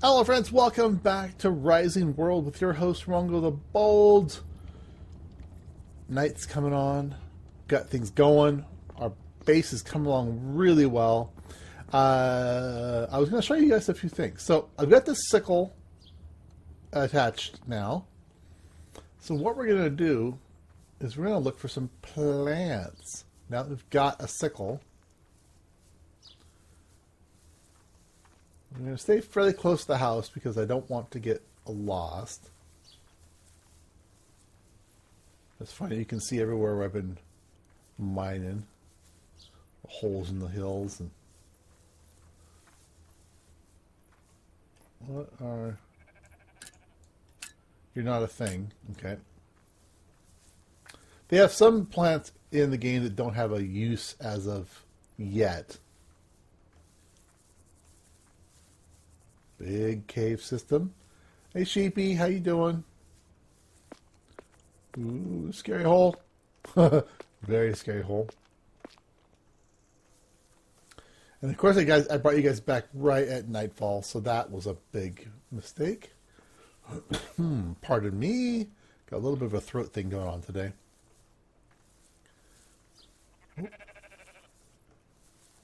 Hello friends, welcome back to Rising World with your host Rongo the Bold. Night's coming on, got things going, our base is coming along really well. I was going to show you guys a few things. So I've got this sickle attached now. So what we're going to do is we're going to look for some plants. Now that we've got a sickle, I'm going to stay fairly close to the house because I don't want to get lost. It's funny, you can see everywhere where I've been mining. Holes in the hills. And what are... You're not a thing. Okay. They have some plants in the game that don't have a use as of yet. Big cave system. Hey sheepy, how you doing? Ooh, scary hole. Very scary hole. And of course I brought you guys back right at nightfall, so that was a big mistake. Pardon me. Got a little bit of a throat thing going on today.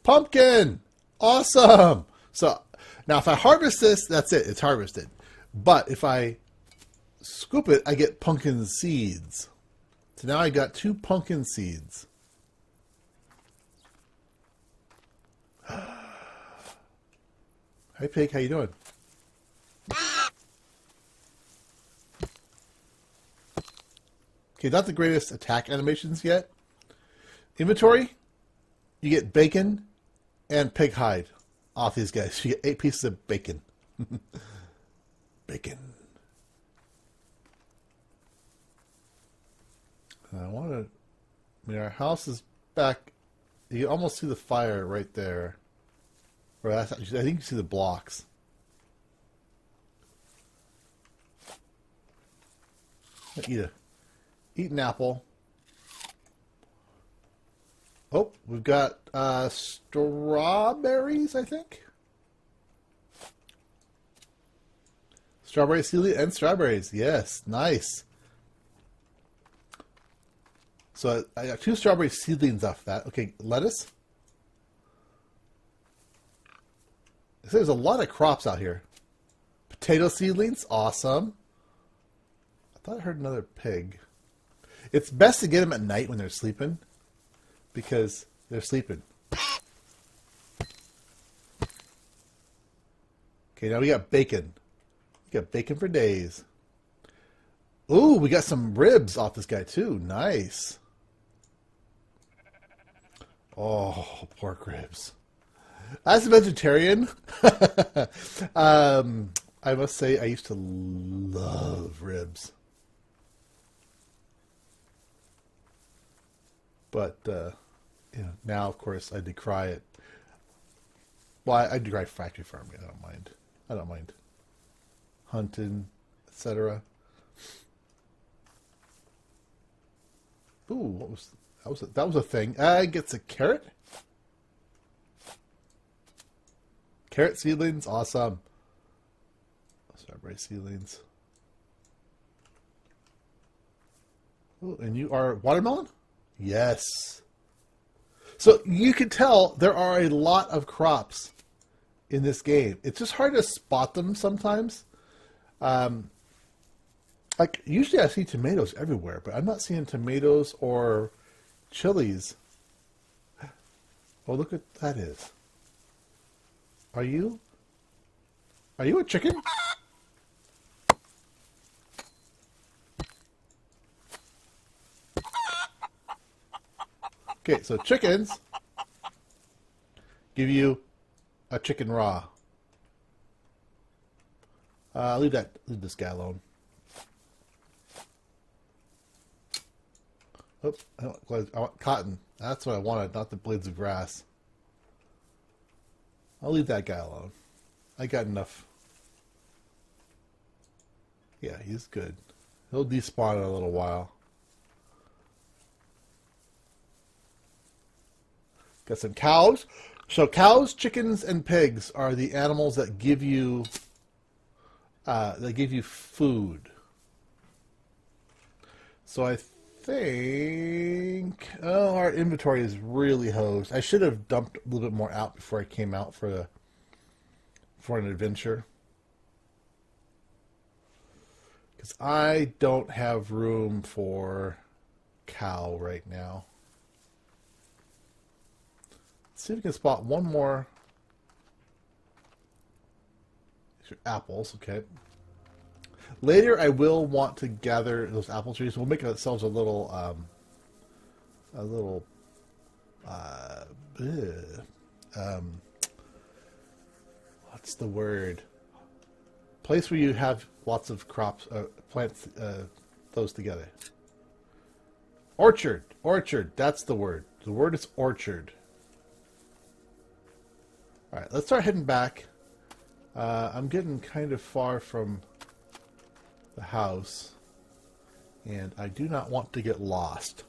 Pumpkin! Awesome! So now if I harvest this, that's it. It's harvested. But if I scoop it, I get pumpkin seeds. So now I got 2 pumpkin seeds. Hi pig, how you doing? Okay, not the greatest attack animations yet. Inventory, you get bacon and pig hide off these guys. You get 8 pieces of bacon. Bacon. I want to... I mean, our house is back. You almost see the fire right there. Or that's, I think you see the blocks. Eat an apple. Oh, we've got strawberries, I think. Strawberry seedling and strawberries. Yes, nice. So I got 2 strawberry seedlings off that. Okay, lettuce. So there's a lot of crops out here. Potato seedlings, awesome. I thought I heard another pig. It's best to get them at night when they're sleeping, because they're sleeping. Okay, now we got bacon. We got bacon for days. Ooh, we got some ribs off this guy too. Nice. Oh, pork ribs. As a vegetarian, I must say I used to love ribs. But, you know, now, of course, I decry it. Well, I decry factory farming. I don't mind. I don't mind hunting, etc. Ooh, what was that? Was a thing. I gets a carrot. Carrot seedlings, awesome. Strawberry seedlings. Oh, and you are watermelon? Yes. So you can tell there are a lot of crops in this game. It's just hard to spot them sometimes. Like usually I see tomatoes everywhere, but I'm not seeing tomatoes or chilies. Oh, look what that is. Are you a chicken? Okay, so chickens give you a chicken raw. Leave this guy alone. Oops, I want cotton. That's what I wanted, not the blades of grass. I'll leave that guy alone. I got enough. Yeah, he's good. He'll despawn in a little while. Got some cows. So cows, chickens, and pigs are the animals that give you They give you food. So I think... Oh, our inventory is really hosed. I should have dumped a little bit more out before I came out for an adventure. Because I don't have room for cow right now. Let's see if we can spot one more. These are apples, okay. Later, I will want to gather those apple trees. We'll make ourselves a little, what's the word? Place where you have lots of crops, plants, those together. Orchard. Orchard. That's the word. The word is orchard. All right, let's start heading back. I'm getting kind of far from the house, and I do not want to get lost.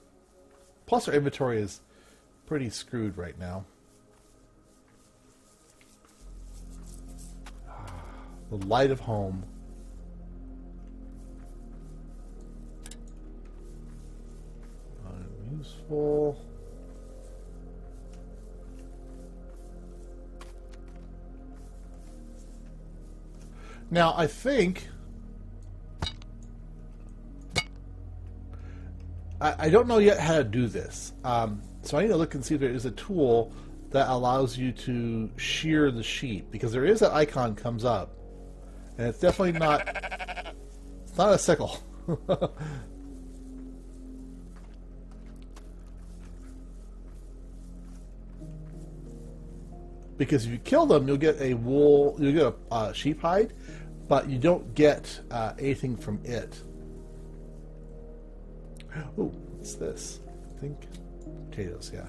Plus, our inventory is pretty screwed right now. The light of home. Unuseful. Now, I think... I don't know yet how to do this. So I need to look and see if there is a tool that allows you to shear the sheep. Because there is an icon comes up. And it's definitely not... It's not a sickle. Because if you kill them, you'll get a wool... You'll get a sheep hide. But you don't get anything from it. Oh, what's this? I think potatoes, yeah.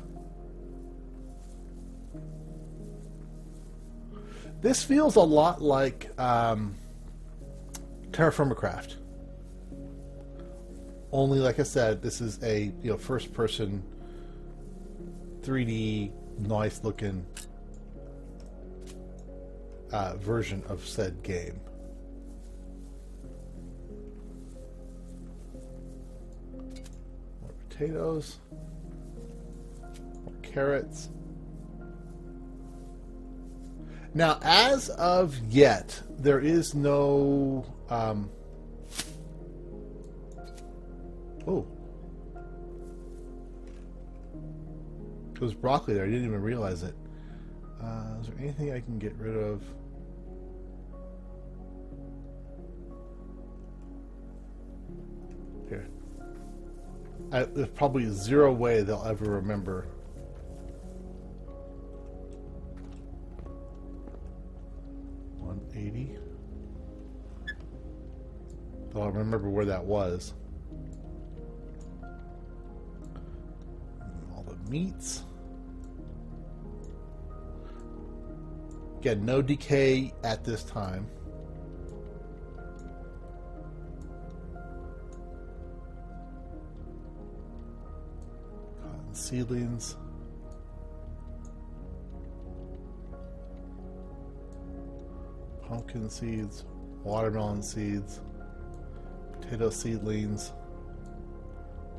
This feels a lot like Terraformacraft. Only, like I said, this is a first-person 3D, nice-looking version of said game. Potatoes, more carrots. Now, as of yet, there is no... Oh. There's broccoli there. I didn't even realize it. Is there anything I can get rid of? Here. There's probably zero way they'll ever remember. $180. They'll remember where that was. All the meats. Again, no decay at this time. Seedlings. Pumpkin seeds, watermelon seeds, potato seedlings,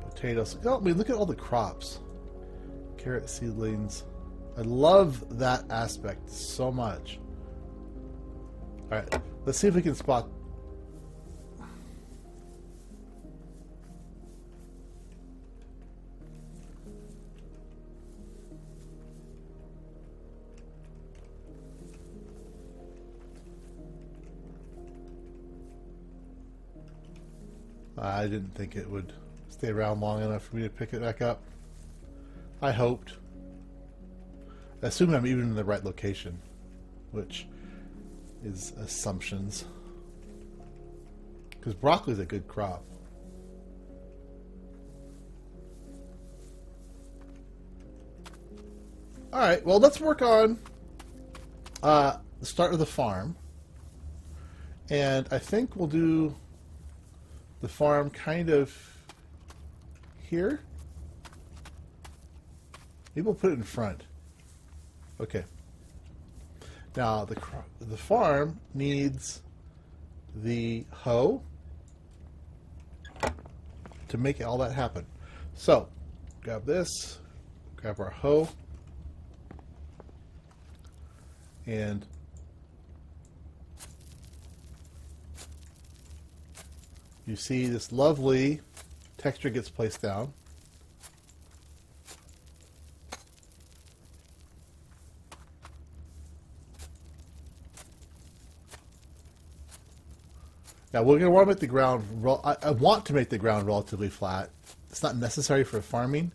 potatoes. Oh, I mean, look at all the crops. Carrot seedlings. I love that aspect so much. Alright, let's see if we can spot. I didn't think it would stay around long enough for me to pick it back up. I hoped. I assume I'm even in the right location, which is assumptions. Because broccoli is a good crop. Alright, well, let's work on the start of the farm. And I think we'll do the farm kind of here. Maybe we'll put it in front. Okay. Now the farm needs the hoe to make all that happen. So, grab this, grab our hoe, and you see this lovely texture gets placed down. Now we're going to want to make the ground, I want to make the ground relatively flat. It's not necessary for farming,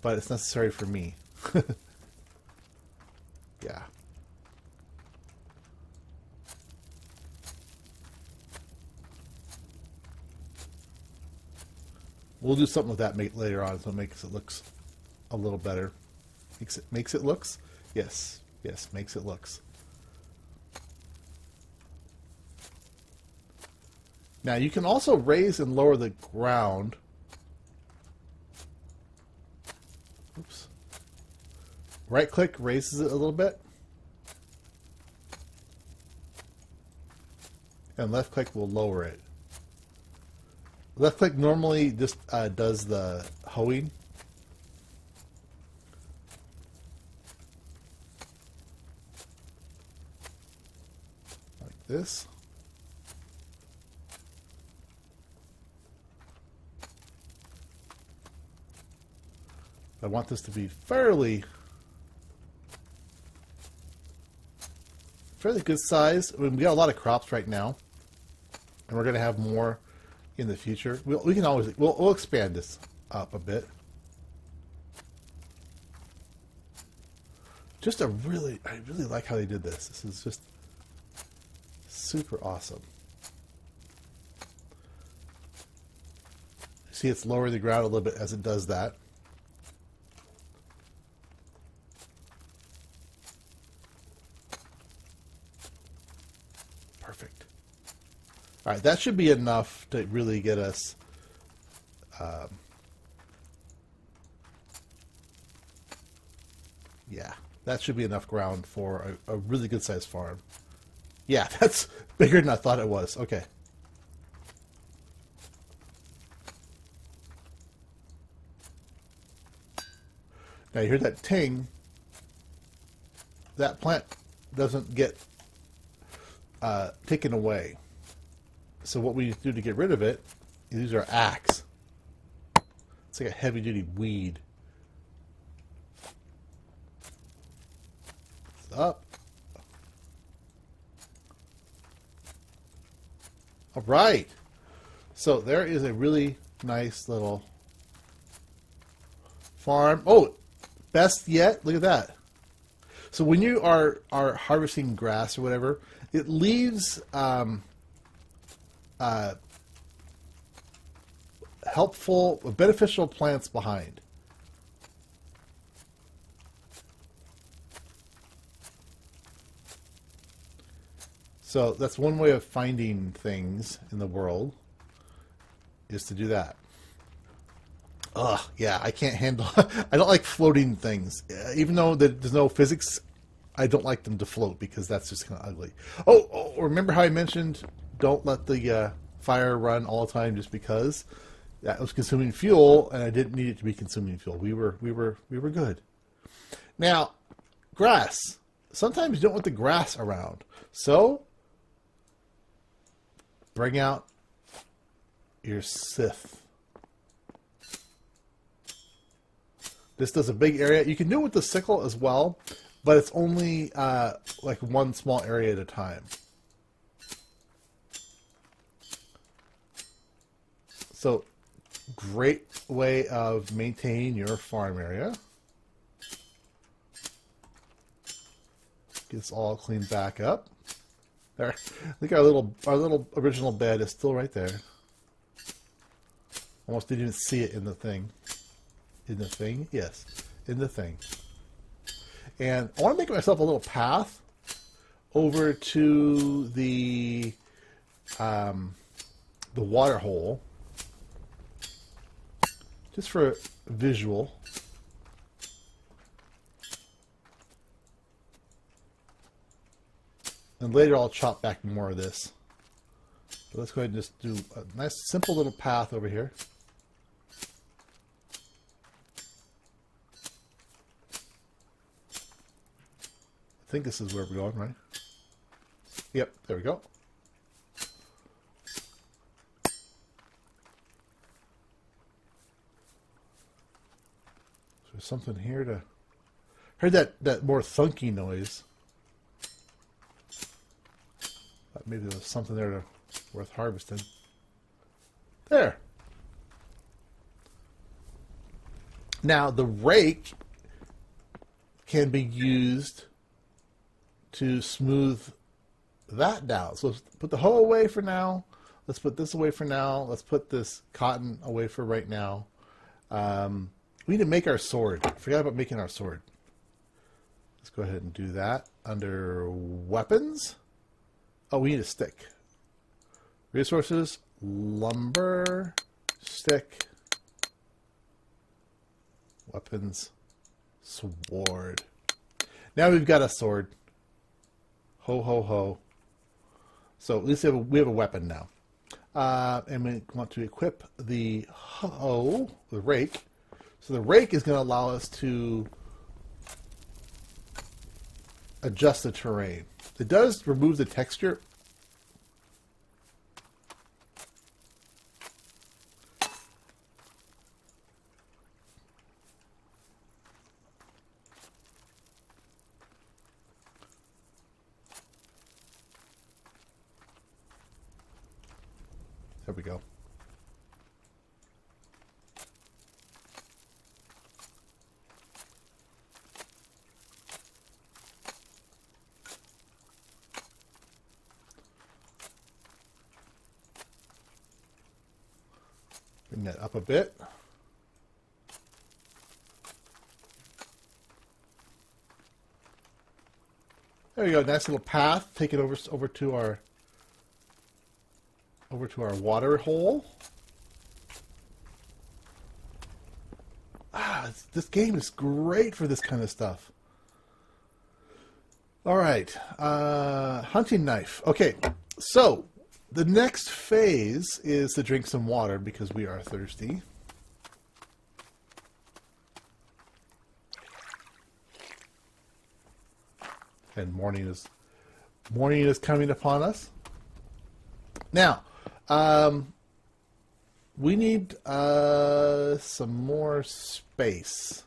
but it's necessary for me. Yeah. We'll do something with that later on, so it makes it looks a little better. Makes it looks? Yes, yes, makes it looks. Now you can also raise and lower the ground. Oops. Right click raises it a little bit. And left click will lower it. Left click normally just does the hoeing. Like this. I want this to be fairly good size. I mean, we got a lot of crops right now, and we're going to have more in the future. We can always we'll expand this up a bit. Just I really like how they did this. This is just super awesome. See, it's lowering the ground a little bit as it does that. Perfect. All right, that should be enough to really get us yeah, that should be enough ground for a really good sized farm. Yeah, that's bigger than I thought it was. Okay. Now you hear that ting. That plant doesn't get taken away. So what we do to get rid of it is use our axe. It's like a heavy duty weed. It's up. All right. So there is a really nice little farm. Oh, best yet, look at that. So when you are harvesting grass or whatever, it leaves helpful, beneficial plants behind. So that's one way of finding things in the world, is to do that. Ugh, yeah, I can't handle. I don't like floating things, even though there's no physics. I don't like them to float because that's just kind of ugly. Oh, remember how I mentioned don't let the fire run all the time just because that was consuming fuel, and I didn't need it to be consuming fuel. We were good. Now, grass. Sometimes you don't want the grass around, so bring out your scythe. This does a big area. You can do it with the sickle as well, but it's only like one small area at a time. So, great way of maintaining your farm area. Get this all cleaned back up. There, I think our little original bed is still right there. Almost didn't even see it in the thing. In the thing? Yes. In the thing. And I want to make myself a little path over to the water hole. Just for visual. And later I'll chop back more of this. So let's go ahead and just do a nice simple little path over here. I think this is where we're going, right? Yep, there we go. So there's something here to... Heard that more thunky noise. Thought maybe there was something there worth harvesting. There. Now the rake can be used to smooth that down. So let's put the hoe away for now. Let's put this away for now. Let's put this cotton away for right now. We need to make our sword. Forgot about making our sword. Let's go ahead and do that. Under weapons. Oh, we need a stick. Resources, lumber, stick, weapons, sword. Now we've got a sword. Ho, ho, ho. So at least we have a weapon now. And we want to equip the hoe, the rake. So the rake is going to allow us to adjust the terrain. It does remove the texture. There we go. Bring that up a bit. There we go. Nice little path. Take it over to our water hole. This game is great for this kind of stuff. All right, hunting knife. Okay, so the next phase is to drink some water because we are thirsty. And morning is coming upon us. Now, we need some more space.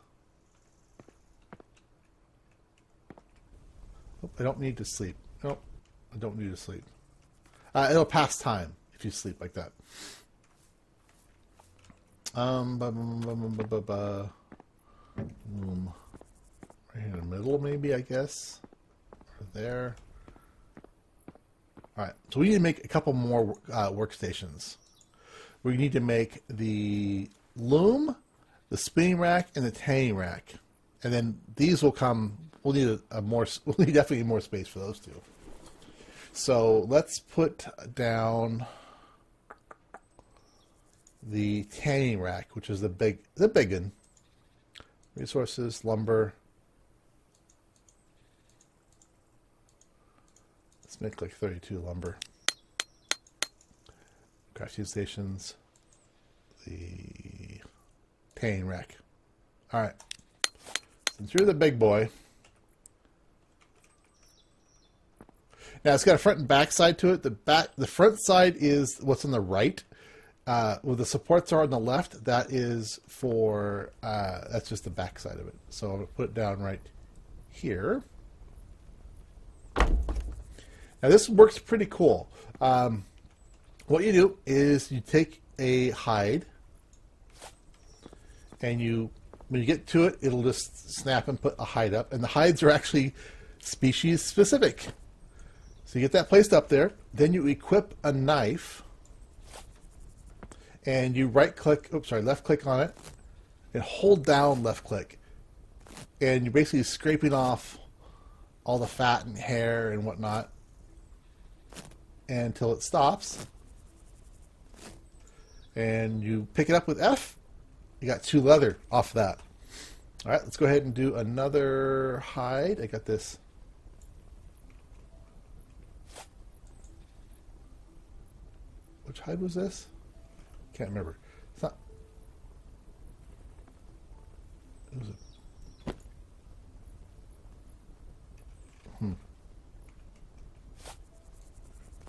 Oh, I don't need to sleep. Nope, I don't need to sleep. It'll pass time if you sleep like that. Right in the middle, maybe, I guess. Or there. All right, so we need to make a couple more workstations. We need to make the loom, the spinning rack, and the tanning rack, and then these will come. We'll need we'll need definitely more space for those two. So let's put down the tanning rack, which is the big one. Resources, lumber. Let's make like 32 lumber. Crafting stations. The tanning rack. All right. Since you're the big boy. Now it's got a front and back side to it. The front side is what's on the right. Where the supports are on the left, that is for that's just the back side of it. So I'm gonna put it down right here. Now this works pretty cool. What you do is you take a hide, and when you get to it, it'll just snap and put a hide up. And the hides are actually species specific. So you get that placed up there. Then you equip a knife, and you left click on it, and hold down left click, and you're basically scraping off all the fat and hair and whatnot until it stops. And you pick it up with F. You got 2 leather off that. All right, let's go ahead and do another hide. I got this. Which hide was this? Can't remember. It's not. It was a.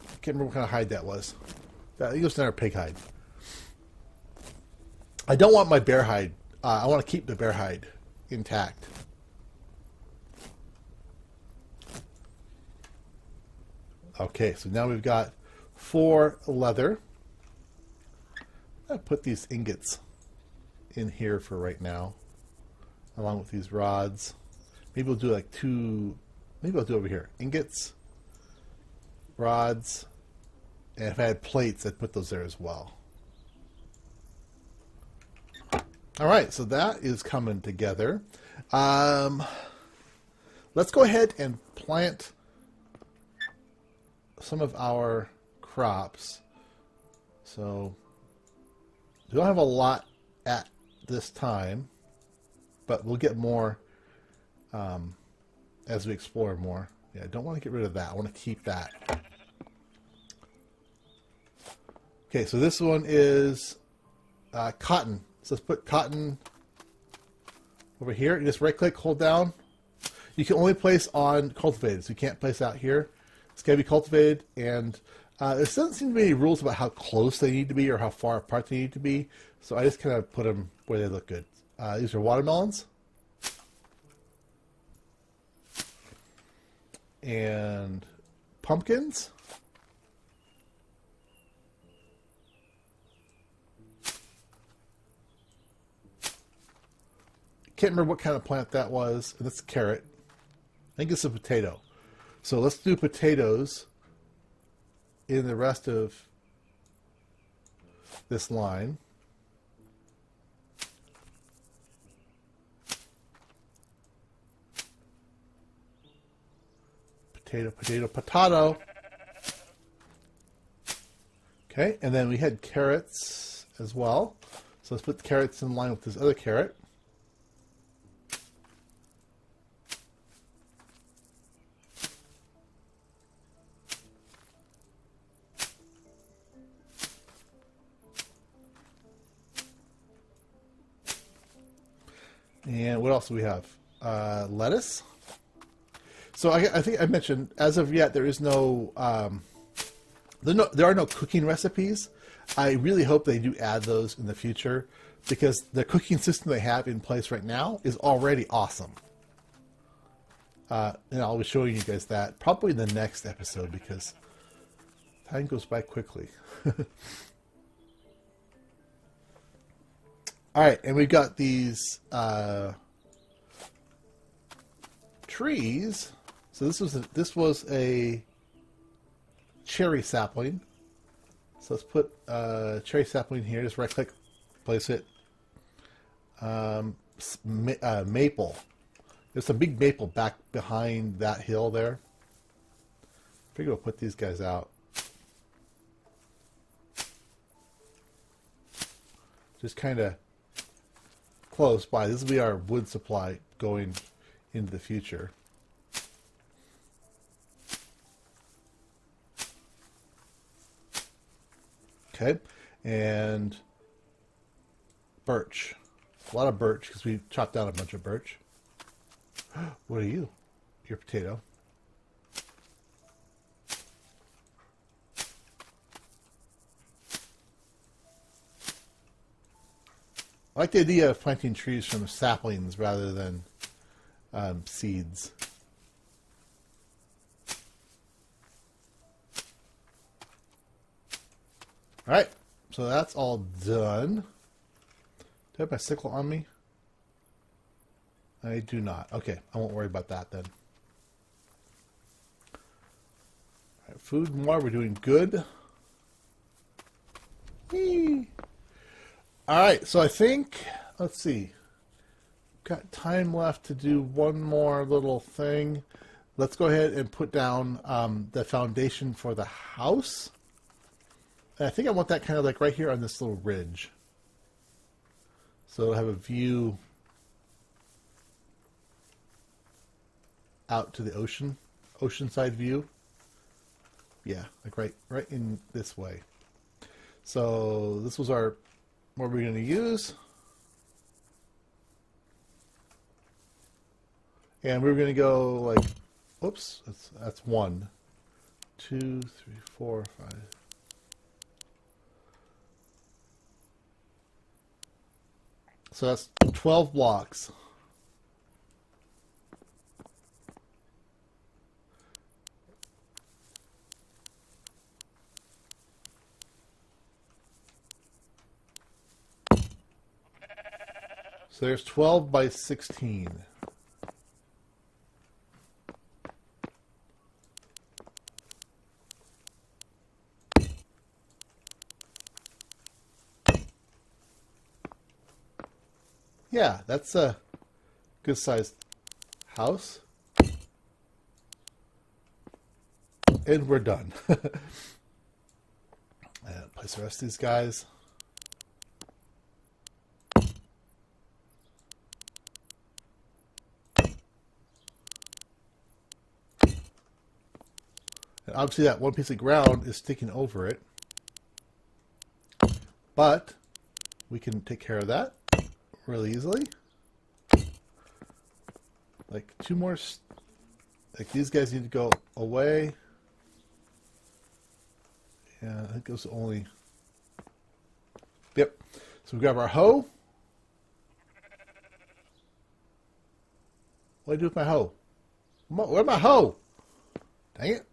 I can't remember what kind of hide that was. I think it was another pig hide. I don't want my bear hide. I want to keep the bear hide intact. Okay, so now we've got 4 leather. I'll put these ingots in here for right now, along with these rods. Maybe we'll do like 2. Maybe I'll do over here. Ingots, rods, and if I had plates, I'd put those there as well. All right, so that is coming together. Let's go ahead and plant some of our crops. So we don't have a lot at this time, but we'll get more as we explore more. Yeah, I don't want to get rid of that. I want to keep that. Okay, so this one is cotton. So let's put cotton over here. You just right click, hold down. You can only place on cultivated, so you can't place out here. It's got to be cultivated, and there doesn't seem to be any rules about how close they need to be or how far apart they need to be. So I just kind of put them where they look good. These are watermelons. And pumpkins. Can't remember what kind of plant that was. That's a carrot. I think it's a potato. So let's do potatoes in the rest of this line. Potato, potato, potato. Okay, and then we had carrots as well. So let's put the carrots in line with this other carrot. And what else do we have? Lettuce. So I think I mentioned, as of yet, there is no, there are no cooking recipes. I really hope they do add those in the future, because the cooking system they have in place right now is already awesome. And I'll be showing you guys that probably in the next episode, because time goes by quickly. All right, and we've got these trees. So this was a cherry sapling. So let's put cherry sapling here. Just right click, place it. Maple. There's a big maple back behind that hill there. I figure we'll put these guys out. Just kind of close by. This will be our wood supply going into the future. Okay, and birch. A lot of birch, because we chopped down a bunch of birch. What are you? You're a potato. I like the idea of planting trees from saplings rather than seeds. All right, so that's all done. Do I have my sickle on me? I do not. Okay, I won't worry about that then. All right, food and water, we're doing good. Whee! All right, so I think, let's see, got time left to do one more little thing. Let's go ahead and put down the foundation for the house. And I think I want that kind of like right here on this little ridge. So it'll have a view out to the ocean, oceanside view. Yeah, like right in this way. So this was our, what we're going to use. And we're going to go like, oops, that's 1, 2, 3, 4, 5. So that's 12 blocks. So there's 12 by 16. Yeah, that's a good sized house. And we're done. And place the rest of these guys. And obviously that one piece of ground is sticking over it. But we can take care of that really easily. Like 2 more, like these guys need to go away. Yeah, I think it was only, yep. So we grab our hoe. What do I do with my hoe? Where's my hoe? Dang it.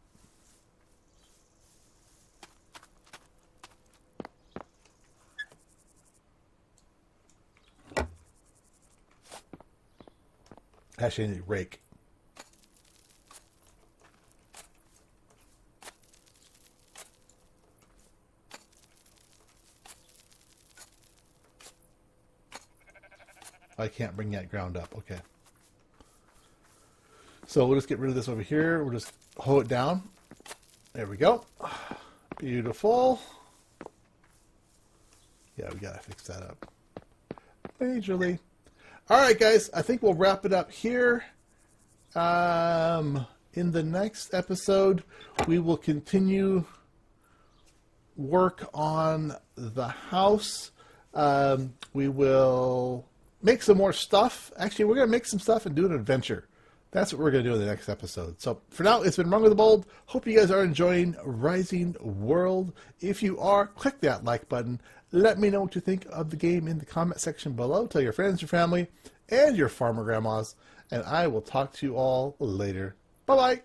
Actually, I need a rake. I can't bring that ground up. Okay. So we'll just get rid of this over here. We'll just hoe it down. There we go. Beautiful. Yeah, we gotta fix that up majorly. All right, guys. I think we'll wrap it up here. In the next episode, we will continue work on the house. We will make some more stuff. Actually, we're going to make some stuff and do an adventure. That's what we're going to do in the next episode. So for now, it's been Rongo the Bold. Hope you guys are enjoying Rising World. If you are, click that like button. Let me know what you think of the game in the comment section below. Tell your friends, your family, and your farmer grandmas. And I will talk to you all later. Bye-bye.